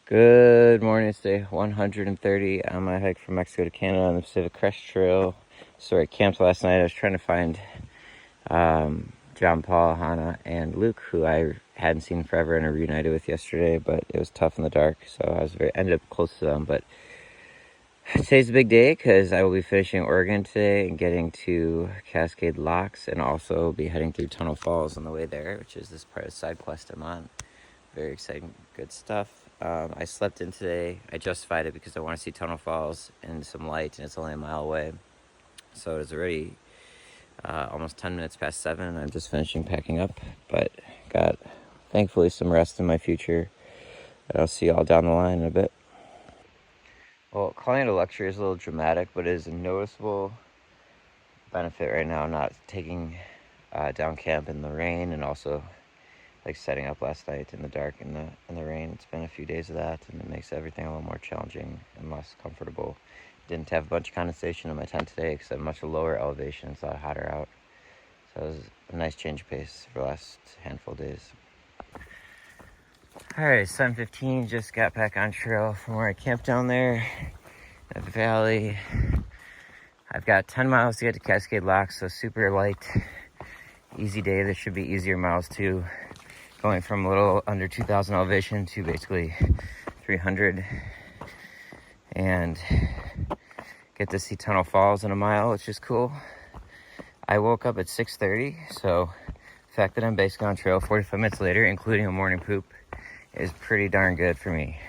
Good morning. It's day 130 on my hike from Mexico to Canada on the Pacific Crest Trail. So I camped last night. I was trying to find John, Paul, Hannah, and Luke, who I hadn't seen forever and I reunited with yesterday, but it was tough in the dark, so I ended up close to them. But today's a big day because I will be finishing Oregon today and getting to Cascade Locks, and also be heading through Tunnel Falls on the way there, which is this part of the side quest I'm on. Very exciting, good stuff. I slept in today. I justified it because I want to see Tunnel Falls and some light, and it's only a mile away. So it's already almost 10 minutes past 7. I'm just finishing packing up, but got thankfully some rest in my future. I'll see y'all down the line in a bit. Well, calling it a luxury is a little dramatic, but it is a noticeable benefit right now not taking down camp in the rain, and also like setting up last night in the dark in the rain. It's been a few days of that, and it makes everything a little more challenging and less comfortable. Didn't have a bunch of condensation in my tent today because I'm much lower elevation. It's a lot hotter out, so it was a nice change of pace for the last handful of days. All right, 7:15. Just got back on trail from where I camped down there in the valley. I've got 10 miles to get to Cascade Locks, so super light, easy day. There should be easier miles too, going from a little under 2,000 elevation to basically 300, and get to see Tunnel Falls in a mile, which is cool. I woke up at 6:30, so the fact that I'm basically on trail 45 minutes later, including a morning poop, is pretty darn good for me.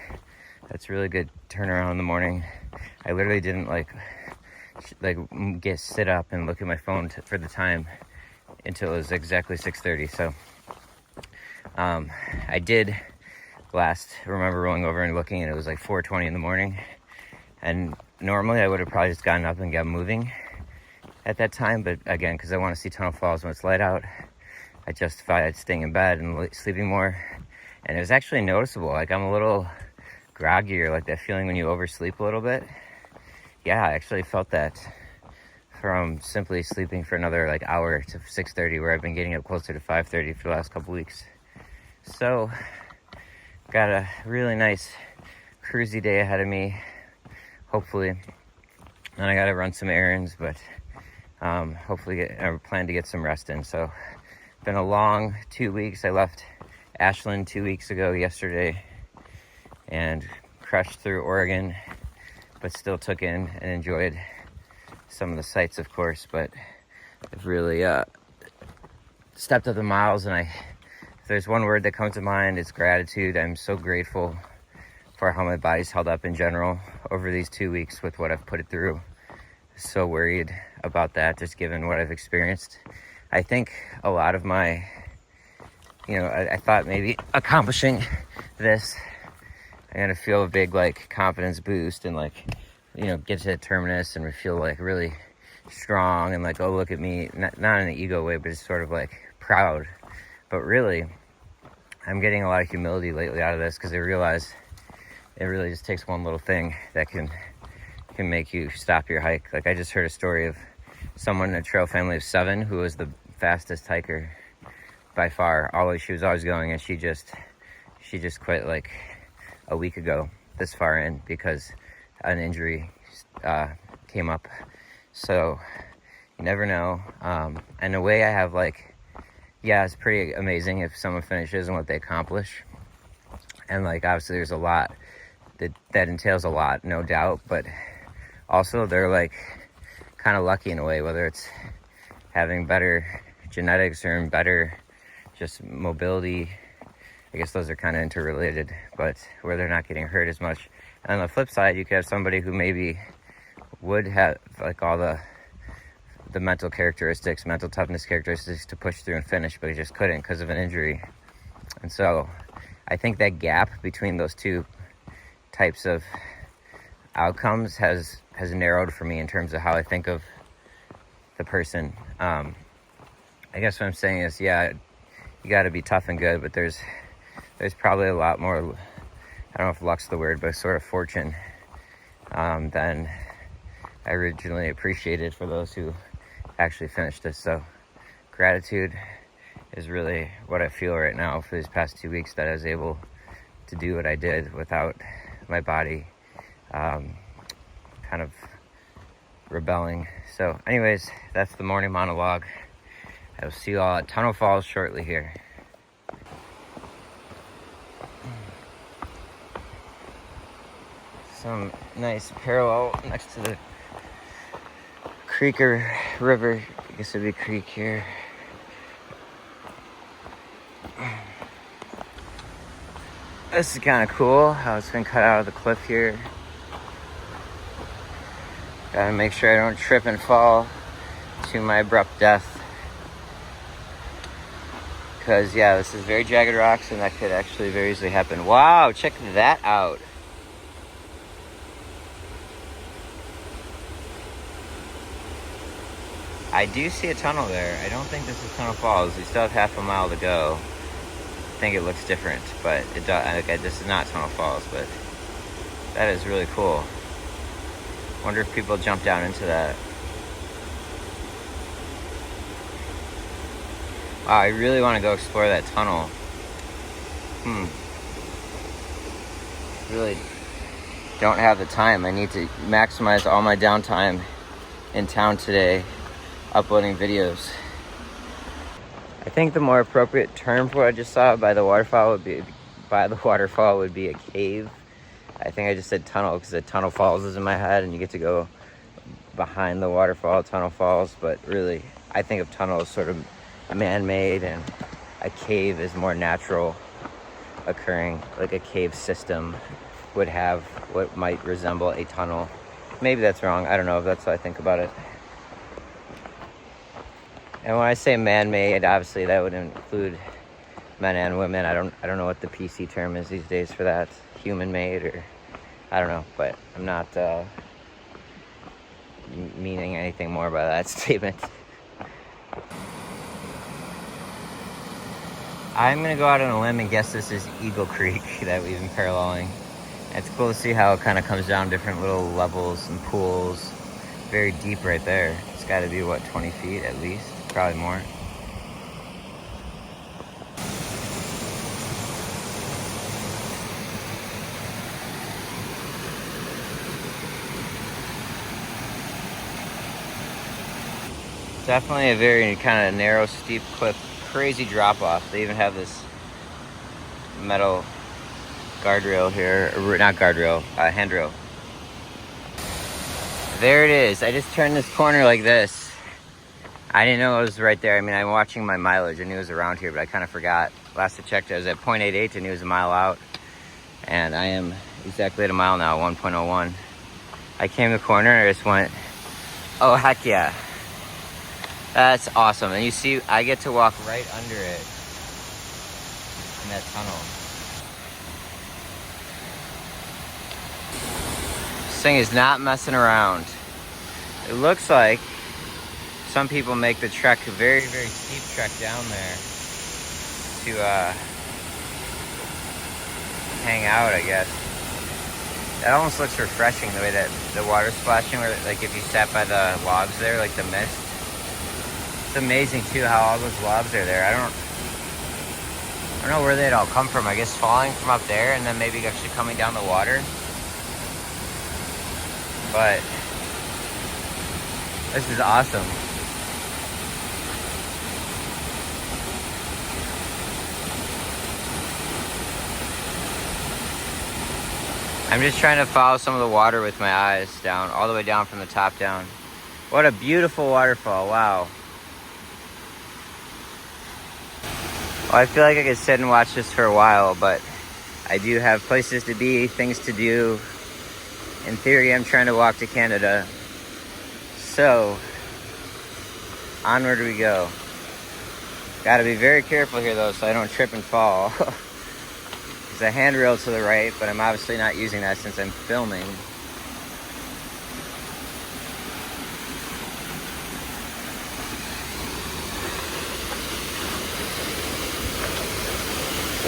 That's really good turnaround in the morning. I literally didn't sit up and look at my phone for the time until it was exactly 6:30. So I did remember rolling over and looking, and it was like 4:20 in the morning. And normally I would have probably just gotten up and got moving at that time. But again, because I want to see Tunnel Falls when it's light out, I justified staying in bed and sleeping more. And it was actually noticeable. Like, I'm a little groggier, like that feeling when you oversleep a little bit. Yeah, I actually felt that from simply sleeping for another hour to 6:30, where I've been getting up closer to 5:30 for the last couple weeks. So got a really nice cruisy day ahead of me, hopefully. And I got to run some errands, but hopefully I plan to get some rest in. So been a long 2 weeks. I left Ashland 2 weeks ago yesterday and crushed through Oregon, but still took in and enjoyed some of the sights, of course. But I've really stepped up the miles, and if there's one word that comes to mind, it's gratitude. I'm so grateful for how my body's held up in general over these 2 weeks with what I've put it through. So worried about that, just given what I've experienced. I think a lot of my, I thought maybe accomplishing this, I'm gonna feel a big confidence boost and get to the terminus and feel really strong and oh, look at me, not in an ego way, but just sort of proud. But really, I'm getting a lot of humility lately out of this, because I realize it really just takes one little thing that can make you stop your hike. I just heard a story of someone in a trail family of 7 who was the fastest hiker by far. She was always going, and she just quit a week ago this far in because an injury came up. So you never know. In a way, I have it's pretty amazing if someone finishes and what they accomplish. And obviously there's a lot that entails a lot, no doubt, but also they're kind of lucky in a way, whether it's having better genetics or better just mobility. I guess those are kind of interrelated, but where they're not getting hurt as much. And on the flip side, you could have somebody who maybe would have all the mental characteristics, mental toughness characteristics to push through and finish, but he just couldn't because of an injury. And so I think that gap between those two types of outcomes has narrowed for me in terms of how I think of the person. I guess what I'm saying is, yeah, you got to be tough and good, but there's probably a lot more, I don't know if luck's the word, but sort of fortune than I originally appreciated for those who actually finished this. So gratitude is really what I feel right now for these past 2 weeks, that I was able to do what I did without my body kind of rebelling. So anyways, that's the morning monologue. I will see you all at Tunnel Falls shortly here. Some nice parallel next to the creek or river. I guess it'd be creek here. This is kind of cool how it's been cut out of the cliff here. Gotta make sure I don't trip and fall to my abrupt death. Because, yeah, this is very jagged rocks and that could actually very easily happen. Wow, check that out. I do see a tunnel there. I don't think this is Tunnel Falls. We still have half a mile to go. I think it looks different, but it does. Okay, this is not Tunnel Falls, but that is really cool. Wonder if people jump down into that. Wow, I really want to go explore that tunnel. Really don't have the time. I need to maximize all my downtime in town today, uploading videos. I think the more appropriate term for what I just saw by the waterfall would be a cave. I think I just said tunnel because the Tunnel Falls is in my head and you get to go behind the waterfall, Tunnel Falls. But really, I think of tunnel as sort of man-made and a cave is more natural occurring. Like a cave system would have what might resemble a tunnel. Maybe that's wrong. I don't know if that's what I think about it. And when I say man-made, obviously that would include men and women. I don't know what the PC term is these days for that. Human-made or I don't know, but I'm not meaning anything more by that statement. I'm gonna go out on a limb and guess this is Eagle Creek that we've been paralleling. It's cool to see how it kind of comes down different little levels and pools. Very deep right there. It's got to be, what, 20 feet at least? Probably more. Definitely a very kind of narrow, steep cliff. Crazy drop off. They even have this metal guardrail here, or not guardrail, handrail. There it is. I just turned this corner like this. I didn't know it was right there. I mean, I'm watching my mileage. I knew it was around here, but I kind of forgot. Last I checked, I was at 0.88 and it was a mile out. And I am exactly at a mile now, 1.01. I came the corner and I just went, oh, heck yeah. That's awesome. And you see, I get to walk right under it in that tunnel. This thing is not messing around. It looks like some people make the trek, a very, very steep trek down there to hang out, I guess. That almost looks refreshing, the way that the water's splashing, where, like if you sat by the logs there, like the mist. It's amazing too how all those logs are there. I don't know where they'd all come from. I guess falling from up there and then maybe actually coming down the water. But this is awesome. I'm just trying to follow some of the water with my eyes down, all the way down from the top down. What a beautiful waterfall, wow. Well, I feel like I could sit and watch this for a while, but I do have places to be, things to do. In theory, I'm trying to walk to Canada. So, onward we go. Gotta be very careful here though, so I don't trip and fall. There's a handrail to the right, but I'm obviously not using that since I'm filming.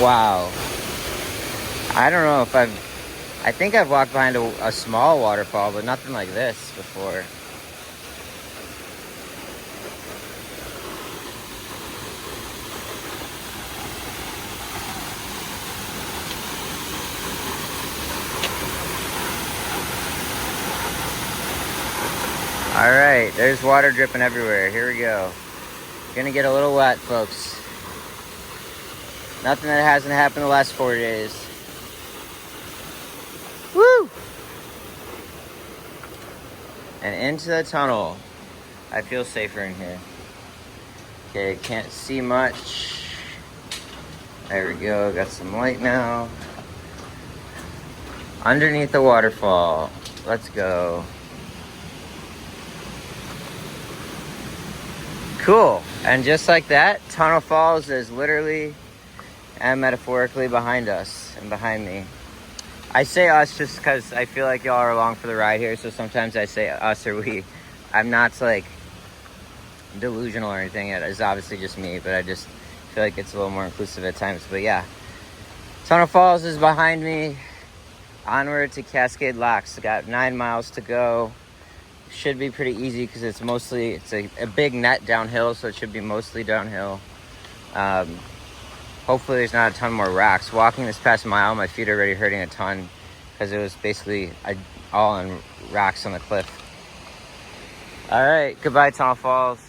Wow. I don't know if I think I've walked behind a small waterfall, but nothing like this before. All right, there's water dripping everywhere. Here we go. Gonna get a little wet, folks. Nothing that hasn't happened the last 4 days. Woo! And into the tunnel. I feel safer in here. Okay, can't see much. There we go, got some light now. Underneath the waterfall. Let's go. Cool. And just like that, Tunnel Falls is literally and metaphorically behind us and behind me. I say us just because I feel like y'all are along for the ride here, so sometimes I say us or we. I'm not like delusional or anything. It is obviously just me, but I just feel like it's a little more inclusive at times. But yeah, Tunnel Falls is behind me. Onward to Cascade Locks. Got 9 miles to go. Should be pretty easy because it's a big net downhill, so it should be mostly downhill. Hopefully there's not a ton more rocks. Walking this past mile, my feet are already hurting a ton because it was basically all on rocks on the cliff. All right, goodbye Tunnel Falls.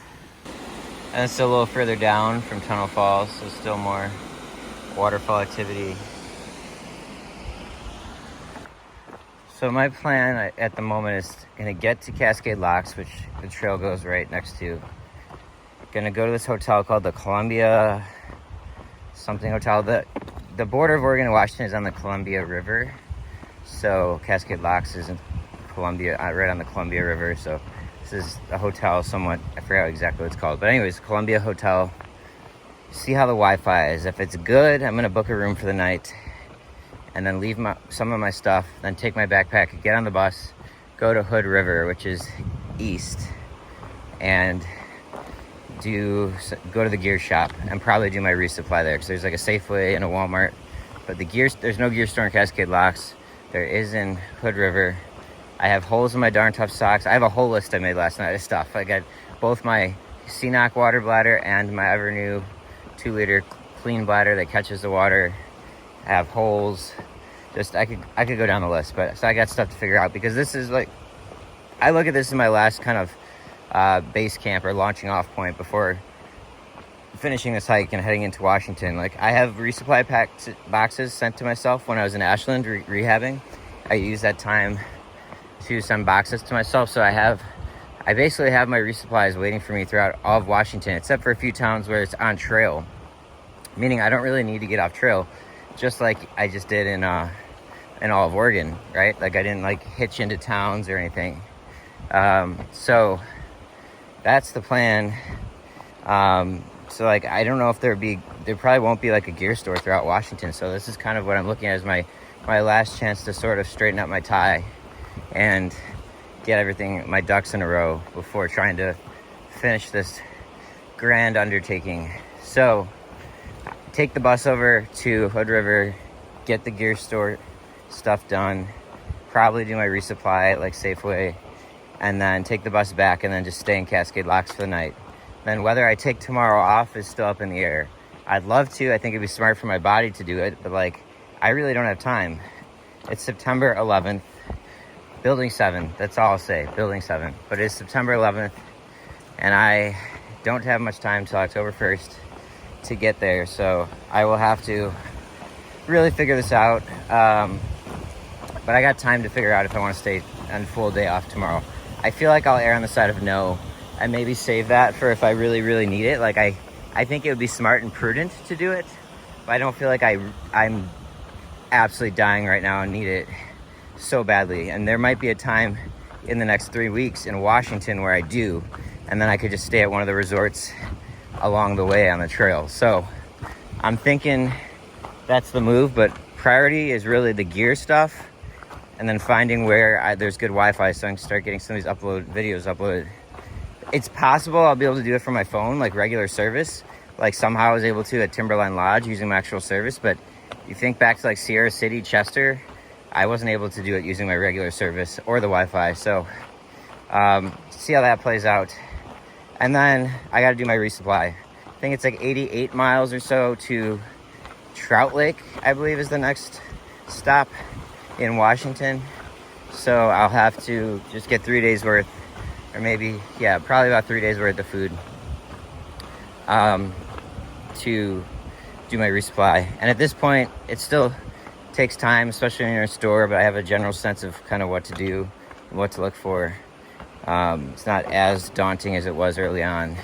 And it's still a little further down from Tunnel Falls, so still more waterfall activity. So my plan at the moment is gonna get to Cascade Locks, which the trail goes right next to. Gonna go to this hotel called the Columbia something hotel. The border of Oregon and Washington is on the Columbia River. So Cascade Locks is in Columbia, right on the Columbia River. So this is a hotel somewhat, I forgot exactly what it's called. But anyways, Columbia Hotel. See how the Wi-Fi is. If it's good, I'm gonna book a room for the night and then leave some of my stuff, then take my backpack, get on the bus, go to Hood River, which is east, and go to the gear shop and probably do my resupply there because there's like a Safeway and a Walmart, but there's no gear store in Cascade Locks. There is in Hood River. I have holes in my Darn Tough socks. I have a whole list I made last night of stuff. I got both my CNOC water bladder and my Evernew 2-liter clean bladder that catches the water. I have holes. Just I could go down the list, but so I got stuff to figure out because this is like, I look at this as my last kind of base camp or launching off point before finishing this hike and heading into Washington. Like, I have resupply boxes sent to myself when I was in Ashland rehabbing. I used that time to send boxes to myself, so I basically have my resupplies waiting for me throughout all of Washington, except for a few towns where it's on trail, meaning I don't really need to get off trail, just like I just did in all of Oregon, right? Like, I didn't like hitch into towns or anything. So that's the plan. So like, I don't know if there probably won't be like a gear store throughout Washington. So this is kind of what I'm looking at as my last chance to sort of straighten up my tie and get my ducks in a row before trying to finish this grand undertaking. So take the bus over to Hood River, get the gear store stuff done, probably do my resupply at like Safeway, and then take the bus back and then just stay in Cascade Locks for the night. Then whether I take tomorrow off is still up in the air. I'd love to. I think it'd be smart for my body to do it, but like, I really don't have time. It's September 11th, Building 7. That's all I'll say, Building 7. But it's September 11th, and I don't have much time till October 1st to get there. So I will have to really figure this out. But I got time to figure out if I want to stay on full day off tomorrow. I feel like I'll err on the side of no and maybe save that for if I really, really need it. Like, I think it would be smart and prudent to do it, but I don't feel like I'm absolutely dying right now and need it so badly. And there might be a time in the next 3 weeks in Washington where I do, and then I could just stay at one of the resorts along the way on the trail. So I'm thinking that's the move, but priority is really the gear stuff and then finding where there's good Wi-Fi so I can start getting some of these videos uploaded. It's possible I'll be able to do it from my phone, like regular service. Like somehow I was able to at Timberline Lodge using my actual service, but you think back to like Sierra City, Chester, I wasn't able to do it using my regular service or the Wi-Fi. So see how that plays out. And then I got to do my resupply. I think it's like 88 miles or so to Trout Lake, I believe is the next stop in Washington. So I'll have to just get 3 days worth or maybe, yeah, probably about 3 days worth of food to do my resupply. And at this point, it still takes time, especially when you're in a store, but I have a general sense of kind of what to do and what to look for. It's not as daunting as it was early on.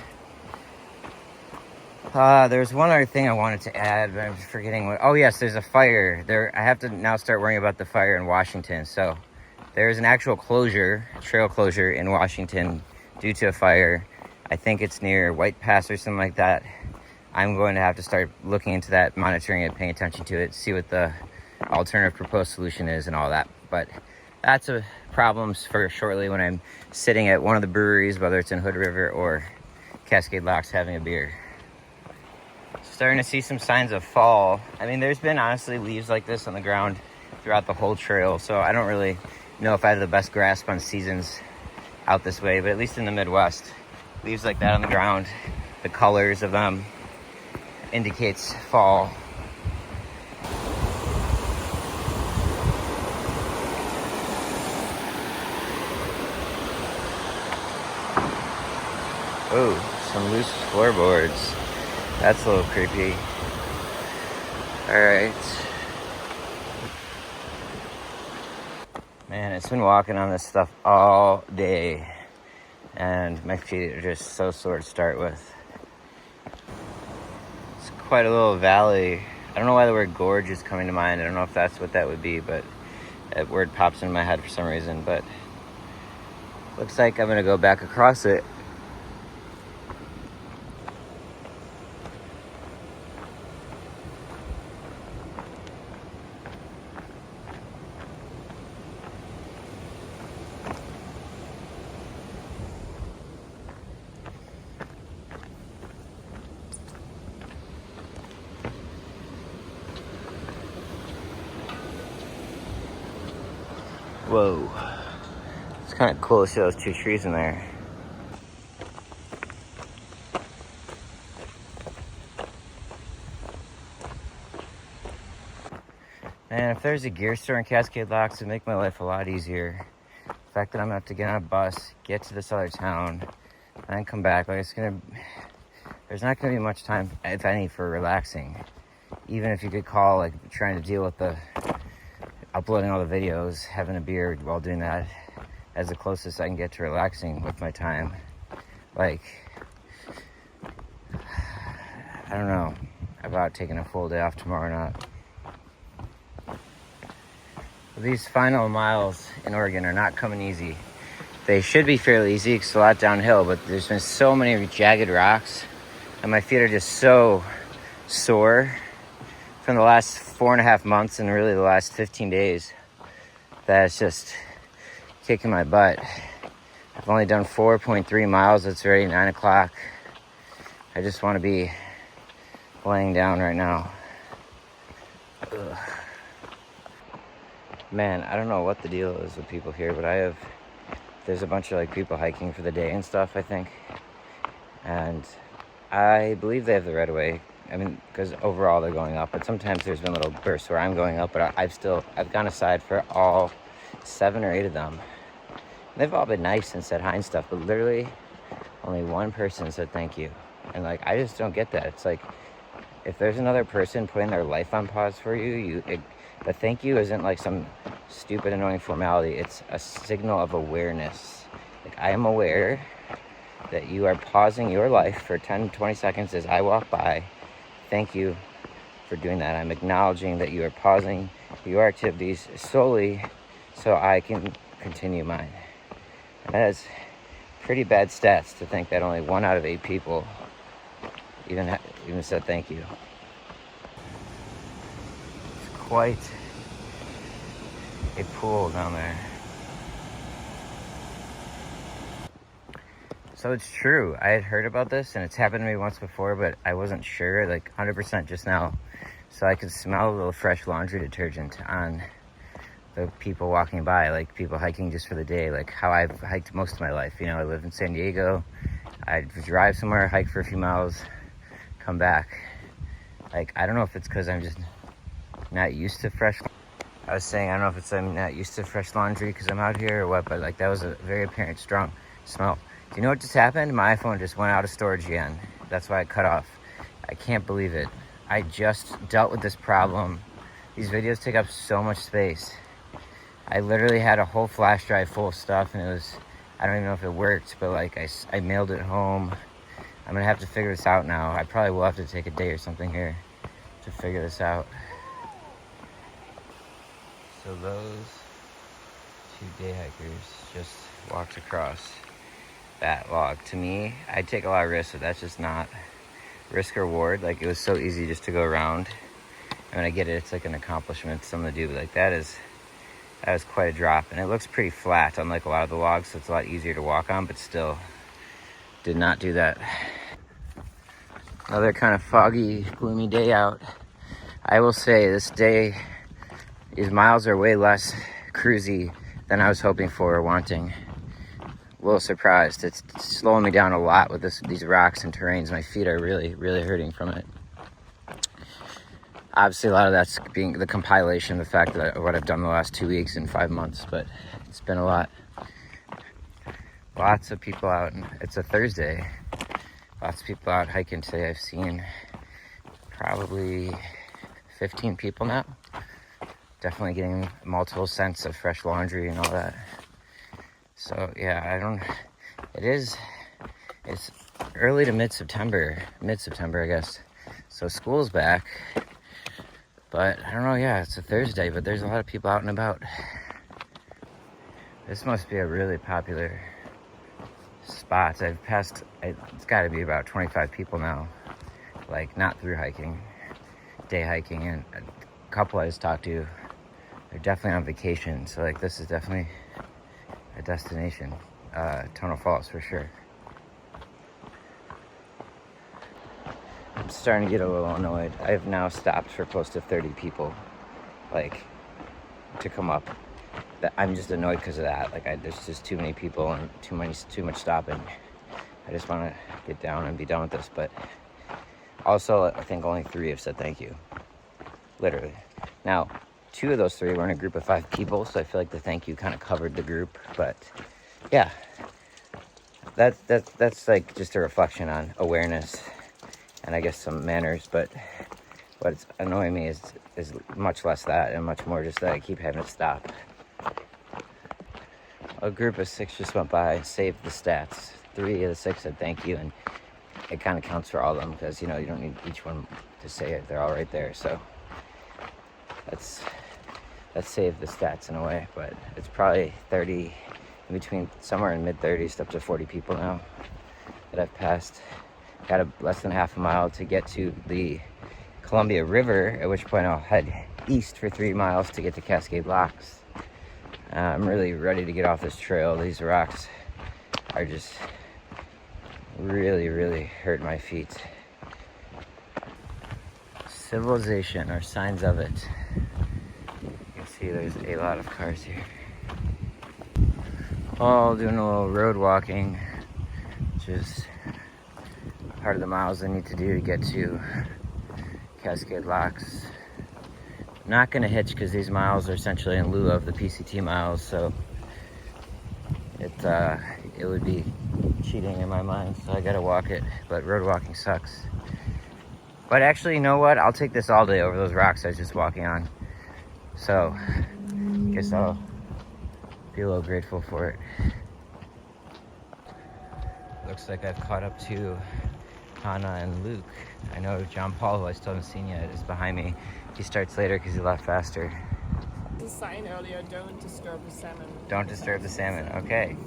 There's one other thing I wanted to add, but I'm forgetting what. Oh yes, there's a fire there. I have to now start worrying about the fire in Washington. So there's an actual closure, trail closure in Washington due to a fire. I think it's near White Pass or something like that. I'm going to have to start looking into that, monitoring it, paying attention to it, see what the alternative proposed solution is and all that. But that's a problems for shortly when I'm sitting at one of the breweries, whether it's in Hood River or Cascade Locks, having a beer. Starting to see some signs of fall. I mean, there's been honestly leaves like this on the ground throughout the whole trail, so I don't really know if I have the best grasp on seasons out this way, but at least in the Midwest, leaves like that on the ground, the colors of them indicates fall. Oh, some loose floorboards. That's a little creepy. All right. Man, it's been walking on this stuff all day, and my feet are just so sore to start with. It's quite a little valley. I don't know why the word gorge is coming to mind. I don't know if that's what that would be, but that word pops in my head for some reason. But looks like I'm gonna go back across it. Whoa. It's kind of cool to see those two trees in there. Man, if there's a gear store in Cascade Locks, it'd make my life a lot easier. The fact that I'm gonna have to get on a bus, get to this other town, and then come back, there's not gonna be much time, if any, for relaxing. Even if you could call, like, trying to deal with the uploading all the videos, having a beer while doing that, as the closest I can get to relaxing with my time. Like, I don't know about taking a full day off tomorrow or not. These final miles in Oregon are not coming easy. They should be fairly easy because it's a lot downhill, but there's been so many jagged rocks and my feet are just so sore from the last 4.5 months and really the last 15 days that it's just kicking my butt. I've only done 4.3 miles. It's already 9 o'clock. I just want to be laying down right now. Ugh. Man, I don't know what the deal is with people here, but there's a bunch of like people hiking for the day and stuff, I think. And I believe they have the right of way. I mean, because overall they're going up, but sometimes there's been little bursts where I'm going up, but I've gone aside for all 7 or 8 of them. They've all been nice and said hi and stuff, but literally only one person said thank you. And like, I just don't get that. It's like, if there's another person putting their life on pause for you, the thank you isn't like some stupid, annoying formality. It's a signal of awareness. Like, I am aware that you are pausing your life for 10, 20 seconds as I walk by. Thank you for doing that. I'm acknowledging that you are pausing your activities solely so I can continue mine. And that is pretty bad stats to think that only 1 out of 8 people even said thank you. It's quite a pool down there. So it's true. I had heard about this and it's happened to me once before, but I wasn't sure, like 100% just now. So I could smell a little fresh laundry detergent on the people walking by, like people hiking just for the day, like how I've hiked most of my life. You know, I live in San Diego. I'd drive somewhere, hike for a few miles, come back. Like, I don't know if it's because I'm just not used to fresh. I was saying, I don't know if it's I'm not used to fresh laundry because I'm out here or what, but like that was a very apparent, strong smell. Do you know what just happened? My iPhone just went out of storage again. That's why I cut off. I can't believe it. I just dealt with this problem. These videos take up so much space. I literally had a whole flash drive full of stuff, and it was, I don't even know if it worked, but like I mailed it home. I'm gonna have to figure this out now. I probably will have to take a day or something here to figure this out. So those 2 day hikers just walked across that log. To me, I take a lot of risks, but that's just not risk reward. Like, it was so easy just to go around. And when I get it, it's like an accomplishment, something to do. But like that is quite a drop, and it looks pretty flat, unlike a lot of the logs, so it's a lot easier to walk on. But still, did not do that. Another kind of foggy, gloomy day out. I will say this day, these miles are way less cruisy than I was hoping for or wanting. A little surprised. It's slowing me down a lot with these rocks and terrains. My feet are really, really hurting from it. Obviously, a lot of that's being the compilation of the fact that what I've done the last 2 weeks and 5 months, but it's been a lot. Lots of people out, and it's a Thursday. Lots of people out hiking today. I've seen probably 15 people now. Definitely getting multiple scents of fresh laundry and all that. So yeah, it's early to mid-September, I guess. So school's back, but I don't know, yeah, it's a Thursday, but there's a lot of people out and about. This must be a really popular spot. It's gotta be about 25 people now, like not through hiking, day hiking, and a couple I just talked to, they're definitely on vacation. So like, this is definitely a destination. Tonal Falls for sure. I'm starting to get a little annoyed. I have now stopped for close to 30 people, like, to come up. I'm just annoyed because of that. Like, there's just too many people and too much stopping. I just want to get down and be done with this. But also, I think only 3 have said thank you. Literally. Now, 2 of those 3 were in a group of 5 people, so I feel like the thank you kind of covered the group. But yeah, that's like just a reflection on awareness and I guess some manners. But what's annoying me is much less that and much more just that I keep having to stop. A group of 6 just went by and saved the stats. 3 of the 6 said thank you, and it kind of counts for all of them because, you know, you don't need each one to say it. They're all right there. So let's save the stats in a way. But it's probably 30, in between, somewhere in mid-30s up to 40 people now that I've passed. Got less than half a mile to get to the Columbia River, at which point I'll head east for 3 miles to get to Cascade Locks. I'm really ready to get off this trail. These rocks are just really, really hurt my feet. Civilization, or signs of it. You can see there's a lot of cars here. All doing a little road walking, which is part of the miles I need to do to get to Cascade Locks. Not gonna hitch because these miles are essentially in lieu of the PCT miles, so it would be cheating in my mind, so I gotta walk it. But road walking sucks. But actually, you know what? I'll take this all day over those rocks I was just walking on. So I guess I'll be a little grateful for it. Looks like I've caught up to Hannah and Luke. I know John Paul, who I still haven't seen yet, is behind me. He starts later because he left faster. The sign earlier, don't disturb the salmon. Don't disturb the salmon. Okay.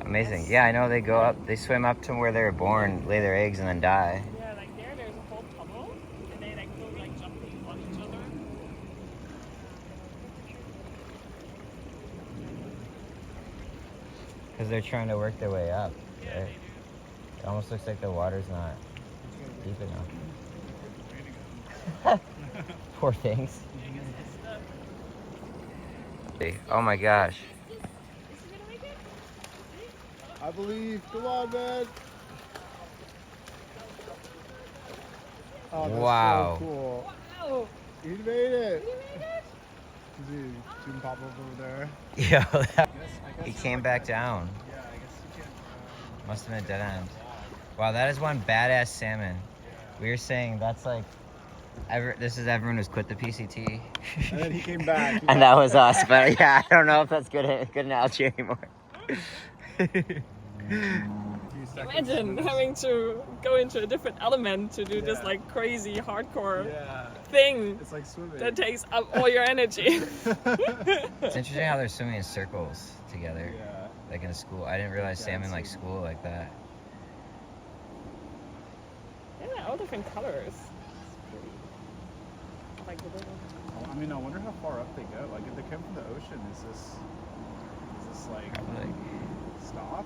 Amazing. Yes. Yeah, I know they go up, they swim up to where they were born, lay their eggs, and then die. Yeah, like there's a whole tunnel, and they like go like jumping on each other. Because they're trying to work their way up. Yeah, right? It almost looks like the water's not deep enough. Poor things. Oh my gosh. I believe. Come on, man. Oh, that's wow. so cool. Wow. He made it. Dude, see him pop up over there. Yeah. I guess He came back down. Yeah, I guess you can't. Must have been a dead end. Wow, that is one badass salmon. We were saying that's like, this is everyone who's quit the PCT. And then he came back. And that was us, but yeah, I don't know if that's good analogy anymore. Imagine having to go into a different element to do this like crazy hardcore Yeah. thing It's like swimming. that takes up all your energy. It's interesting how they're swimming in circles together, Yeah. like in a school. I didn't realize salmon like school like that. Yeah, all different colors. Like the little. I mean, I wonder how far up they go. Like, if they come from the ocean, is this like Probably. stop?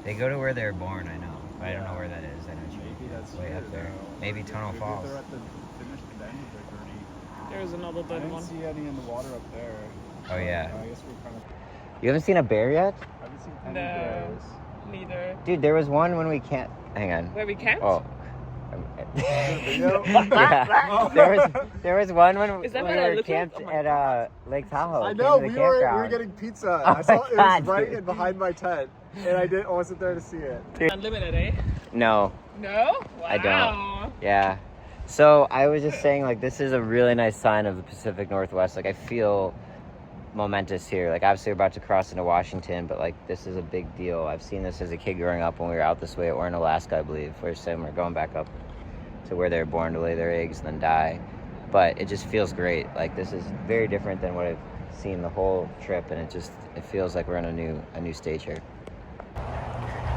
They go to where they're born, I know. But I don't know where that is. I know Maybe that's way true, up there. though. Maybe Tunnel Maybe Falls. they're at the end of their journey. There's another I dead didn't one. see any in the water up there. Oh yeah. I guess we're kind of. You haven't seen a bear yet? I haven't seen any No. bears. Neither. Dude, there was one when we can't. Hang on. Where we camped? Oh. Video? Yeah. There was one when Is that we where I were lived? camped Oh my at Lake Tahoe. I Came know, to the we were campground. getting pizza. Oh I saw my it God, was right dude. in behind my tent. And I wasn't there to see it. Unlimited, eh? No. No? Wow. I don't. Yeah. So I was just saying, like, this is a really nice sign of the Pacific Northwest. Like, I feel momentous here. Like, obviously we're about to cross into Washington, but like, this is a big deal. I've seen this as a kid growing up when we were out this way, or in Alaska, I believe. We're saying we're going back up to where they're born to lay their eggs and then die. But it just feels great. Like, this is very different than what I've seen the whole trip, and it feels like we're on a new stage here.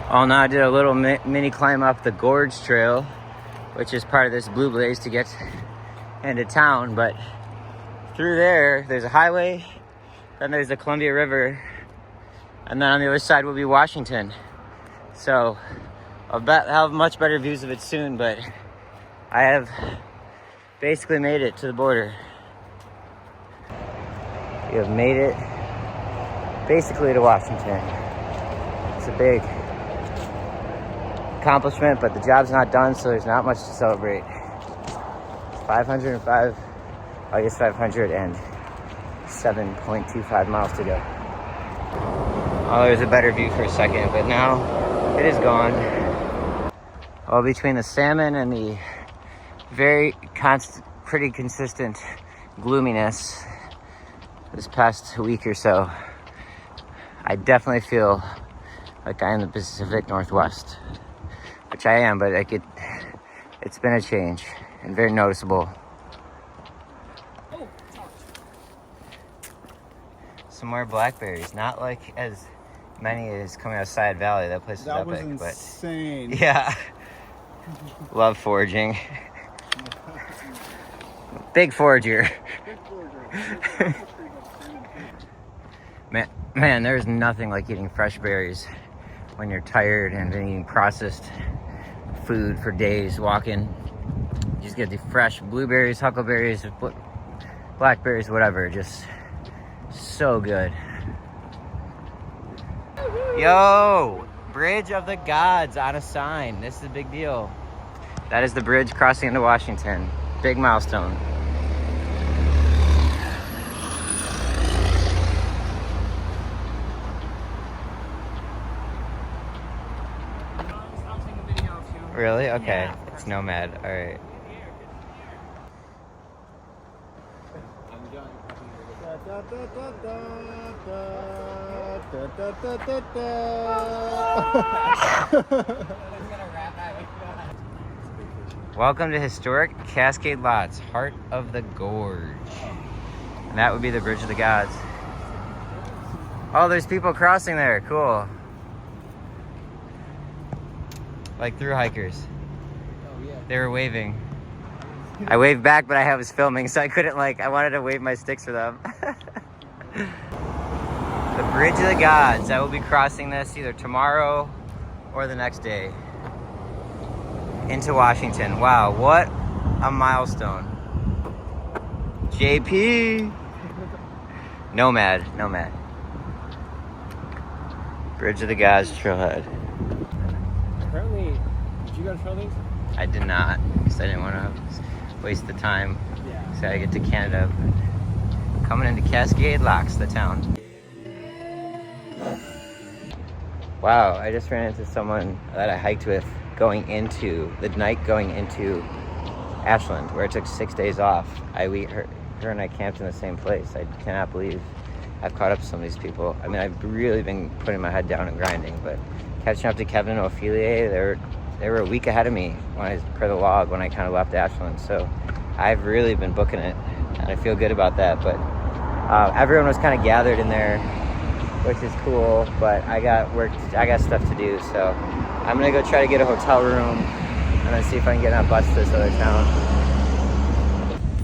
Oh, now I did a little mini climb up the Gorge Trail, which is part of this Blue Blaze to get into town. But through there's a highway, then there's the Columbia River, and then on the other side will be Washington. So I'll have much better views of it soon, but I have basically made it to the border. You have made it basically to Washington. It's a big accomplishment, but the job's not done, so there's not much to celebrate. It's 505, I guess 507.25 miles to go. Oh, there's a better view for a second, but now it is gone. All between the salmon and the pretty consistent gloominess this past week or so, I definitely feel like I'm in the Pacific Northwest. Which I am, but like it's been a change and very noticeable. Oh, Some more blackberries, not like as many as coming out of Side Valley. That place was That was epic, insane. but yeah, love foraging. Big forager. Man, there's nothing like eating fresh berries when you're tired and been eating processed food for days walking. You just get the fresh blueberries, huckleberries, blackberries, whatever. Just so good. Yo, Bridge of the Gods on a sign. This is a big deal. That is the bridge crossing into Washington. Big milestone. I'll take a video of you. Really? Okay. Yeah. It's Nomad. All right. Welcome to historic Cascade Lots, heart of the gorge. And that would be the Bridge of the Gods. Oh, there's people crossing there. Cool. Like thru-hikers. Oh, yeah. They were waving. I waved back, but I was filming, so I couldn't I wanted to wave my sticks for them. The Bridge of the Gods. I will be crossing this either tomorrow or the next day into Washington. Wow, what a milestone. JP. Nomad. Bridge of the Gods trailhead. Apparently, did you go to trail these? I did not, because I didn't want to waste the time. Yeah. So I get to Canada. Coming into Cascade Locks, the town. Wow, I just ran into someone that I hiked with the night going into Ashland, where I took 6 days off. Her and I camped in the same place. I cannot believe I've caught up to some of these people. I mean, I've really been putting my head down and grinding, but catching up to Kevin and Ophelia, they were a week ahead of me per the log when I kind of left Ashland. So I've really been booking it, and I feel good about that. But everyone was kind of gathered in there, which is cool, but I got stuff to do, so I'm gonna go try to get a hotel room and then see if I can get on a bus to this other town.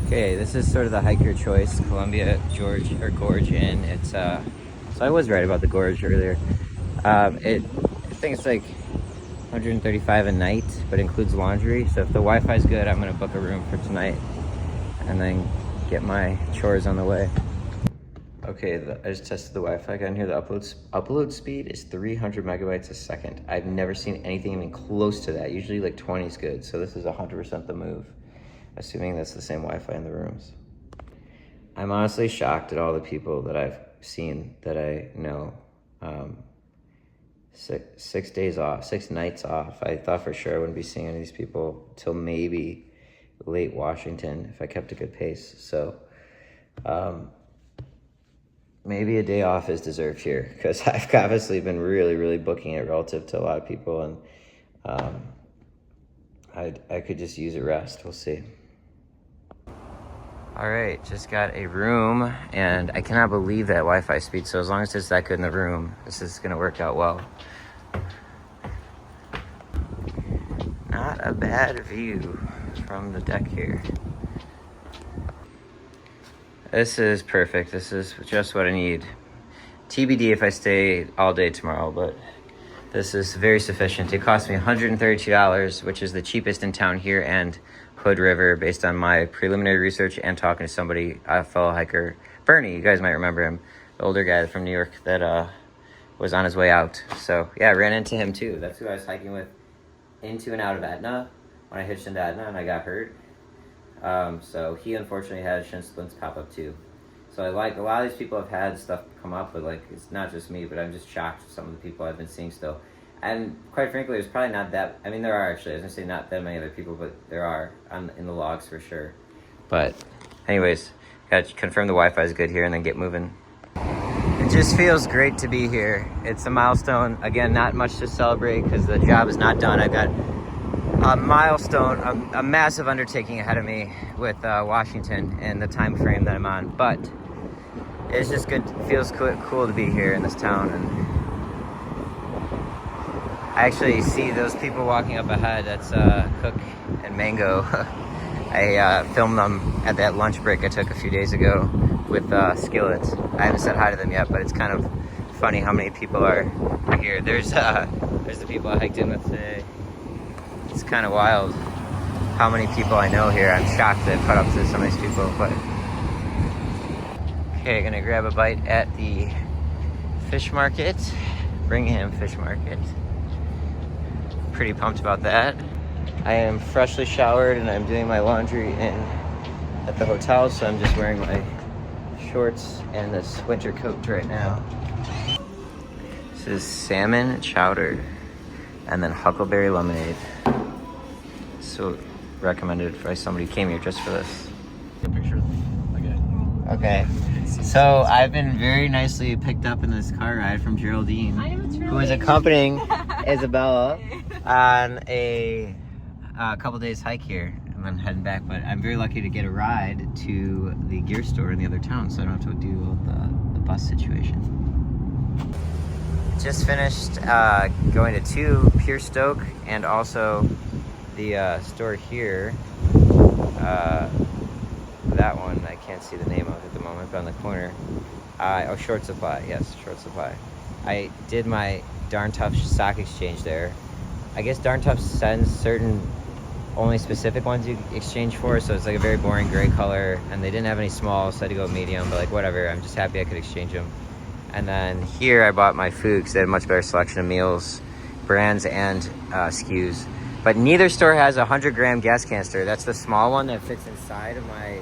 Okay, this is sort of the hiker choice, Columbia Gorge Inn. It's so I was right about the gorge earlier. I think it's like $135 a night, but includes laundry. So if the Wi-Fi is good, I'm gonna book a room for tonight and then get my chores on the way. Okay, I just tested the Wi-Fi again here. The upload speed is 300 megabytes a second. I've never seen anything even close to that. Usually like 20 is good. So this is 100% the move, assuming that's the same Wi-Fi in the rooms. I'm honestly shocked at all the people that I've seen that I know. 6 days off, 6 nights off. I thought for sure I wouldn't be seeing any of these people till maybe late Washington if I kept a good pace. So, maybe a day off is deserved here, because I've obviously been really, really booking it relative to a lot of people, and I could just use a rest. We'll see. All right, just got a room, and I cannot believe that Wi-Fi speed. So as long as it's that good in the room, this is gonna work out well. Not a bad view from the deck here. This is perfect. This is just what I need. TBD if I stay all day tomorrow, but this is very sufficient. It cost me $132, which is the cheapest in town here and Hood River, based on my preliminary research and talking to somebody, a fellow hiker, Bernie. You guys might remember him, the older guy from New York that was on his way out. So yeah, I ran into him too. That's who I was hiking with into and out of Etna when I hitched into Etna and I got hurt. So he unfortunately had shin splints pop up too. So a lot of these people have had stuff come up, but like, it's not just me, but I'm just shocked with some of the people I've been seeing still. And quite frankly, there's probably not that, I mean, there are actually, I was gonna say not that many other people, but there are in the logs for sure. But anyways, gotta confirm the Wi-Fi is good here and then get moving. It just feels great to be here. It's a milestone. Again, not much to celebrate because the job is not done. I've got a milestone, a massive undertaking ahead of me with Washington and the time frame that I'm on. But it's just good. It feels cool to be here in this town. And I actually see those people walking up ahead. That's Cook and Mango. I filmed them at that lunch break I took a few days ago with Skillets. I haven't said hi to them yet, but it's kind of funny how many people are here. There's the people I hiked in with today. It's kind of wild how many people I know here. I'm shocked that I've caught up to some of these people, but okay, gonna grab a bite at the fish market, Brigham Fish Market. Pretty pumped about that. I am freshly showered and I'm doing my laundry at the hotel, so I'm just wearing my shorts and this winter coat right now. This is salmon chowder and then huckleberry lemonade. So recommended by somebody who came here just for this. Get a picture. Okay. So I've been very nicely picked up in this car ride from Geraldine, who is accompanying Isabella on a couple days hike here and then heading back. But I'm very lucky to get a ride to the gear store in the other town, so I don't have to deal with the bus situation. Just finished going to 2 Pure Stoke and also the store here. That one I can't see the name of at the moment, but on the corner. Short Supply. Yes, Short Supply. I did my Darn Tough sock exchange there. I guess Darn Tough sends certain only specific ones you exchange for, so it's like a very boring gray color, and they didn't have any smalls, so I had to go medium, but like whatever, I'm just happy I could exchange them. And then here I bought my food because they had a much better selection of meals, brands, and SKUs. But neither store has a 100-gram gas canister. That's the small one that fits inside of my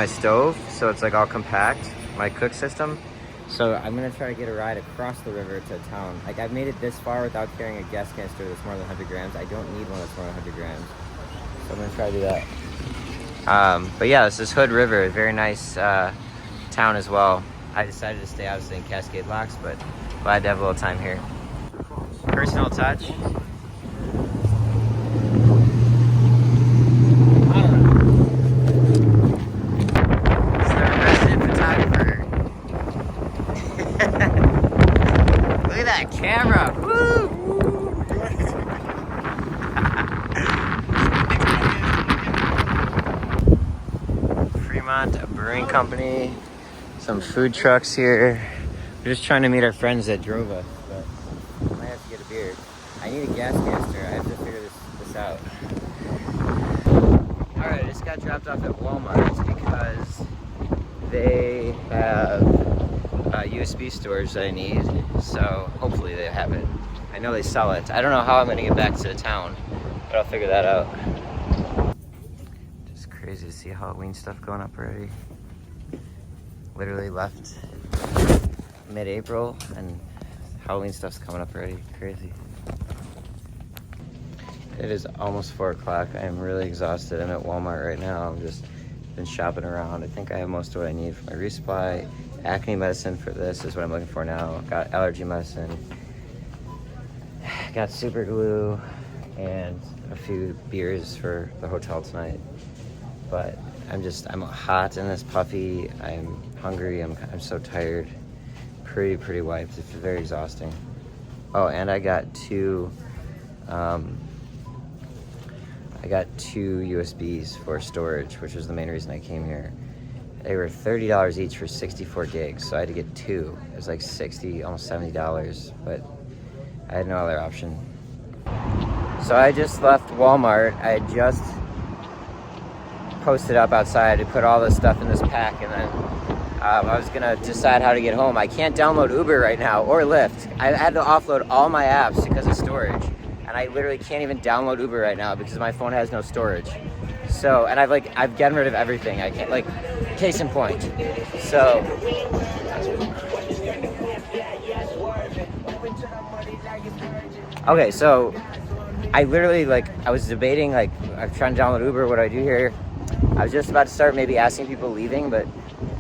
stove, so it's like all compact, my cook system. So I'm gonna try to get a ride across the river to town. Like, I've made it this far without carrying a gas canister that's more than 100 grams. I don't need one that's more than 100 grams. So I'm gonna try to do that. But yeah, this is Hood River, a very nice town as well. I decided to stay obviously in Cascade Locks, but glad to have a little time here. Personal touch. It's the resident photographer. Look at that camera. Woo! Fremont Brewing Company. Some food trucks here. We're just trying to meet our friends that drove us, but I might have to get a beer. I need a gas canister. I have to figure this out. Alright, I just got dropped off at Walmart because they have USB storage that I need, so hopefully they have it. I know they sell it. I don't know how I'm gonna get back to the town, but I'll figure that out. Just crazy to see Halloween stuff going up already. Literally left mid-April and Halloween stuff's coming up already. Crazy. It is almost 4 o'clock. I am really exhausted. I'm at Walmart right now. I've just been shopping around. I think I have most of what I need for my resupply. Acne medicine for this is what I'm looking for now. Got allergy medicine. Got super glue and a few beers for the hotel tonight. But I'm hot and it's puffy. I'm hungry. I'm so tired. Pretty wiped. It's very exhausting. Oh, and I got two USBs for storage, which was the main reason I came here. They were $30 each for 64 gigs, so I had to get two. It was like $60, almost $70, but I had no other option. So I just left Walmart. I had just posted up outside to put all this stuff in this pack, and then I was gonna decide how to get home. I can't download Uber right now or Lyft. I had to offload all my apps because of storage, and I literally can't even download Uber right now because my phone has no storage. So, and I've gotten rid of everything. I can't, like, case in point. So, okay, so I literally, I was debating, I'm trying to download Uber. What do I do here? I was just about to start maybe asking people leaving, but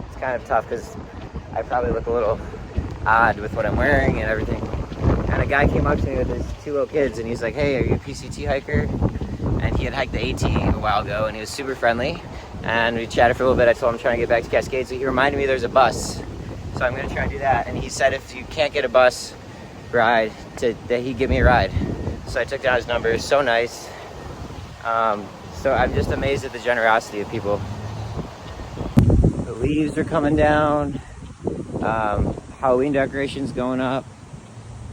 it's kind of tough because I probably look a little odd with what I'm wearing and everything. And a guy came up to me with his 2 little kids, and he's like, "Hey, are you a PCT hiker?" And he had hiked the AT a while ago, and he was super friendly. And we chatted for a little bit. I told him I'm trying to get back to Cascade, so he reminded me there's a bus. So I'm going to try and do that. And he said if you can't get a bus ride, that he'd give me a ride. So I took down his number. So nice. So I'm just amazed at the generosity of people. The leaves are coming down. Halloween decorations going up.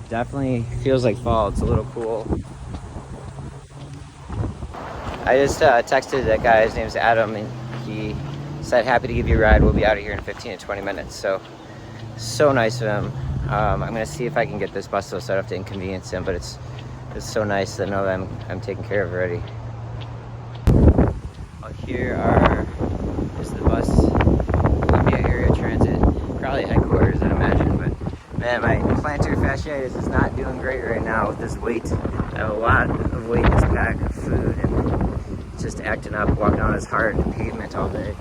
Definitely feels like fall. It's a little cool. I just texted that guy. His name's Adam, and he said happy to give you a ride. We'll be out of here in 15 to 20 minutes. So nice of him. I'm gonna see if I can get this bus so I don't have to inconvenience him. But it's so nice to know that I'm taken care of already. Here is the bus, Columbia Area Transit, probably headquarters, I'd imagine. But man, my plantar fasciitis is not doing great right now with this weight. I have a lot of weight in this pack of food, and it's just acting up, walking on this hard pavement all day.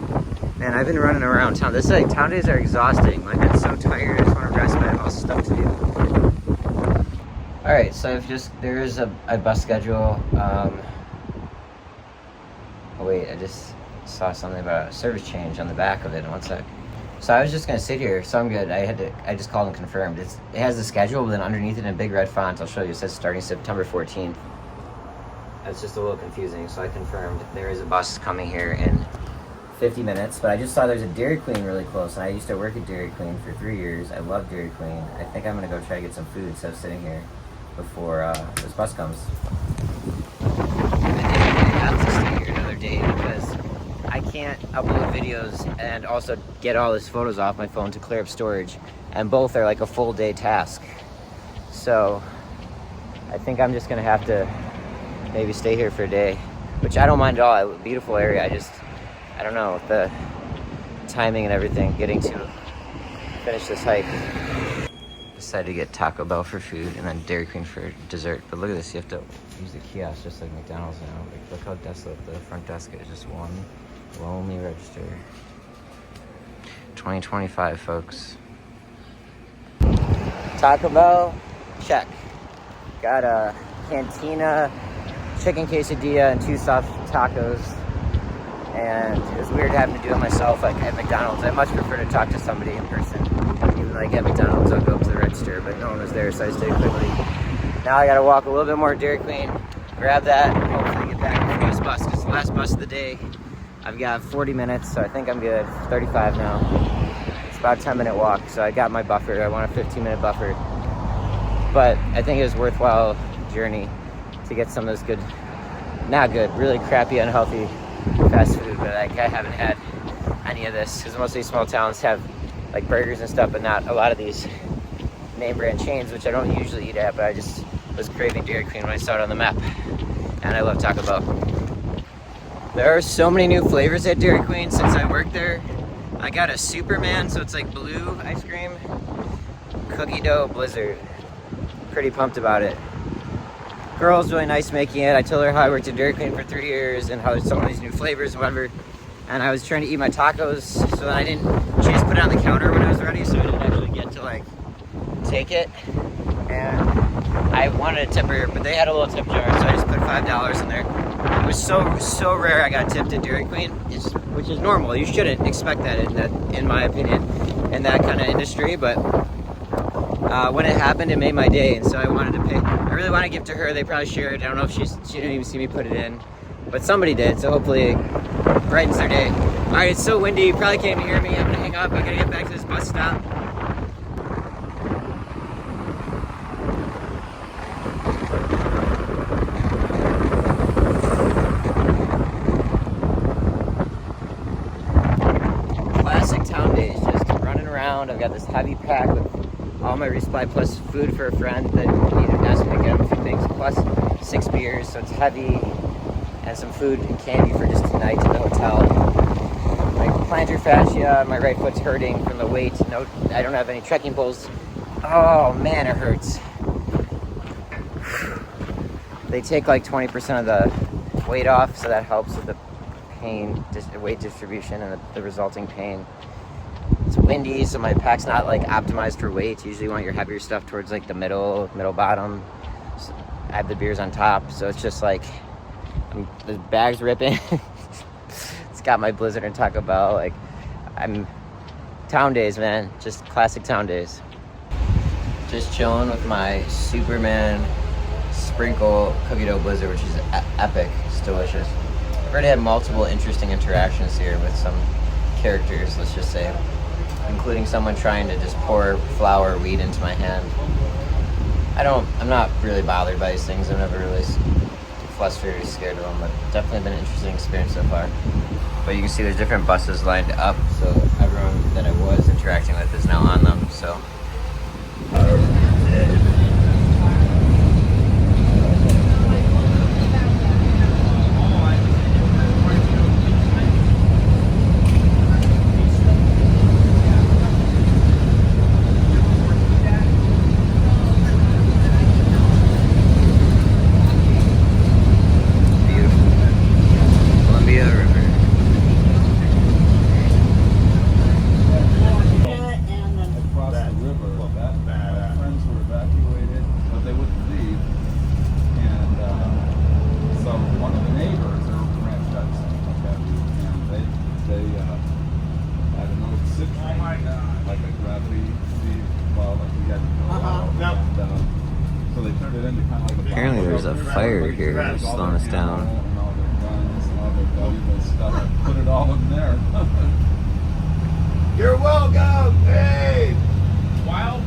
Man, I've been running around town. Town days are exhausting. Like, I'm so tired. I just want to rest, but I have all stuff to do. All right, so there is a bus schedule. Oh wait, I just saw something about a service change on the back of it. One sec. So I was just gonna sit here, so I'm good. I just called and confirmed. It has the schedule, but then underneath it in big red font, I'll show you. It says starting September 14th. That's just a little confusing. So I confirmed there is a bus coming here in 50 minutes. But I just saw there's a Dairy Queen really close, and I used to work at Dairy Queen for 3 years. I love Dairy Queen. I think I'm gonna go try to get some food instead of sitting here before this bus comes. I have to stay here another day because I can't upload videos and also get all these photos off my phone to clear up storage, and both are like a full day task. So I think I'm just gonna have to maybe stay here for a day, which I don't mind at all. Beautiful area. I don't know, the timing and everything, getting to finish this hike. Decided to get Taco Bell for food and then Dairy Queen for dessert. But look at this, you have to use the kiosk just like McDonald's now. Like, look how desolate the front desk is, just one lonely register. 2025, folks. Taco Bell, check. Got a cantina, chicken quesadilla, and 2 soft tacos. And it was weird having to do it myself, like at McDonald's. I much prefer to talk to somebody in person. Even like at McDonald's, I'll go up to the register, but no one was there, so I just did it quickly. Now I gotta walk a little bit more to Dairy Queen, grab that, and hopefully get back before this bus, because the last bus of the day, I've got 40 minutes, so I think I'm good. 35 now. It's about a 10-minute walk, so I got my buffer. I want a 15-minute buffer. But I think it was a worthwhile journey to get some of this good, not good, really crappy, unhealthy fast food, but like, I haven't had any of this, because most of these small towns have like burgers and stuff, but not a lot of these name brand chains, which I don't usually eat at, but I just was craving Dairy Queen when I saw it on the map, and I love Taco Bell. There are so many new flavors at Dairy Queen since I worked there. I got a Superman, so it's like blue ice cream, cookie dough blizzard. Pretty pumped about it. Girl's really nice making it. I told her how I worked at Dairy Queen for 3 years and how there's so many these new flavors and whatever. And I was trying to eat my tacos, so that she just put it on the counter when I was ready, so I didn't actually get to like take it. And I wanted a tip her, but they had a little tip jar, so I just put $5 in there. It was so rare I got tipped at Dairy Queen, which is normal. You shouldn't expect that, in my opinion, in that kind of industry. But when it happened, it made my day, and so I wanted to pay. I really want to give to her. They probably shared. I don't know if she didn't even see me put it in, but somebody did. So hopefully, it brightens their day. All right, it's so windy. You probably can't even hear me. I'm gonna hang up. I gotta get back to this bus stop. Classic town days, just running around. I've got this heavy pack with all my resupply plus food for a friend that asked me to get him a few things, plus 6 beers, so it's heavy, and some food and candy for just tonight to the hotel. My plantar fascia, my right foot's hurting from the weight. No, I don't have any trekking poles. Oh man, it hurts. They take like 20% of the weight off, so that helps with the pain, weight distribution, and the resulting pain. It's windy, so my pack's not like optimized for weight. You usually want your heavier stuff towards like the middle bottom. So I have the beers on top, so it's just like the bag's ripping. It's got my Blizzard and Taco Bell. Like, town days, man. Just classic town days. Just chilling with my Superman sprinkle cookie dough blizzard, which is epic. It's delicious. I've already had multiple interesting interactions here with some characters, let's just say, including someone trying to just pour flour or weed into my hand. I'm not really bothered by these things. I'm never really flustered or scared of them, but definitely been an interesting experience so far. But you can see there's different buses lined up, so everyone that I was interacting with is now on them, so. Apparently there's a fire here that's slowing us down. Put it all in there. You're welcome. Hey. Wild.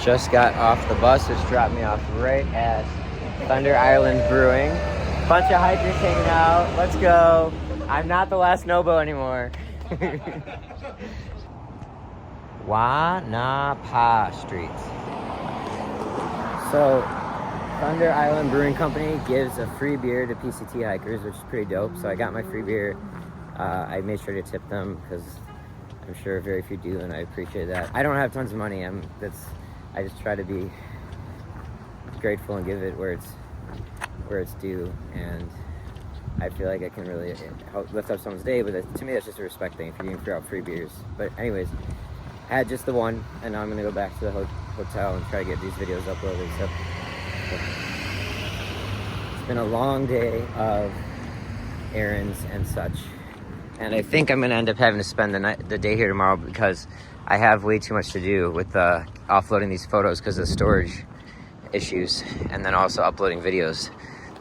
Just got off the bus, which dropped me off right at Thunder Island Brewing. Bunch of hikers hanging out. Let's go. I'm not the last Nobo anymore. Wanapa Street. So, Thunder Island Brewing Company gives a free beer to PCT hikers, which is pretty dope. So I got my free beer. I made sure to tip them because I'm sure very few do, and I appreciate that. I don't have tons of money. I just try to be grateful and give it where it's due, and I feel like I can really help lift up someone's day. But to me, that's just a respect thing if you're giving out free beers. But anyways, I had just the one, and now I'm gonna go back to the hotel and try to get these videos uploaded. So it's been a long day of errands and such, and I think I'm gonna end up having to spend the day here tomorrow because I have way too much to do with offloading these photos because of storage issues, and then also uploading videos.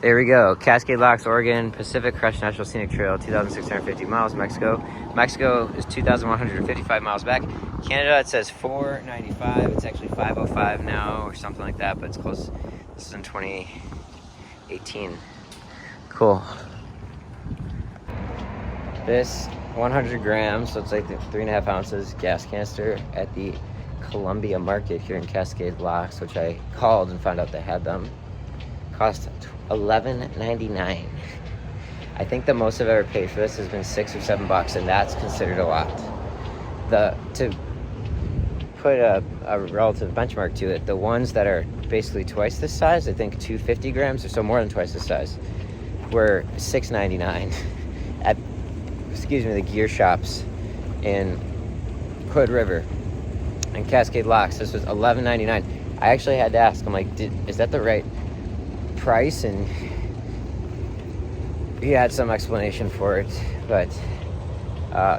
There we go. Cascade Locks, Oregon, Pacific Crest National Scenic Trail, 2,650 miles, Mexico. Mexico is 2,155 miles back. Canada, it says 495. It's actually 505 now or something like that, but it's close. This is in 2018. Cool. This 100 grams, so it's like 3.5 ounces gas canister at the Columbia Market here in Cascade Locks, which I called and found out they had them. Cost $11.99. I think the most I've ever paid for this has been $6 or $7, and that's considered a lot. To put a relative benchmark to it, the ones that are basically twice this size, I think 250 grams or so, more than twice this size, were $6.99 at the gear shops in Hood River and Cascade Locks. This was $11.99. I actually had to ask, I'm like, is that the right price? And he had some explanation for it, but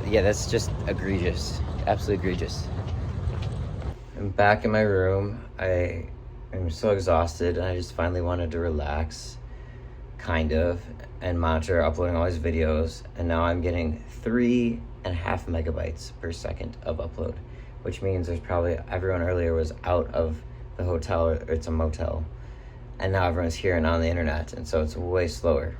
yeah, that's just egregious, absolutely egregious. I'm back in my room. I am so exhausted, and I just finally wanted to relax, kind of, and monitor uploading all these videos, and now I'm getting 3.5 megabytes per second of upload, which means there's probably everyone earlier was out of the hotel, or it's a motel, and now everyone's here and on the internet, and so it's way slower.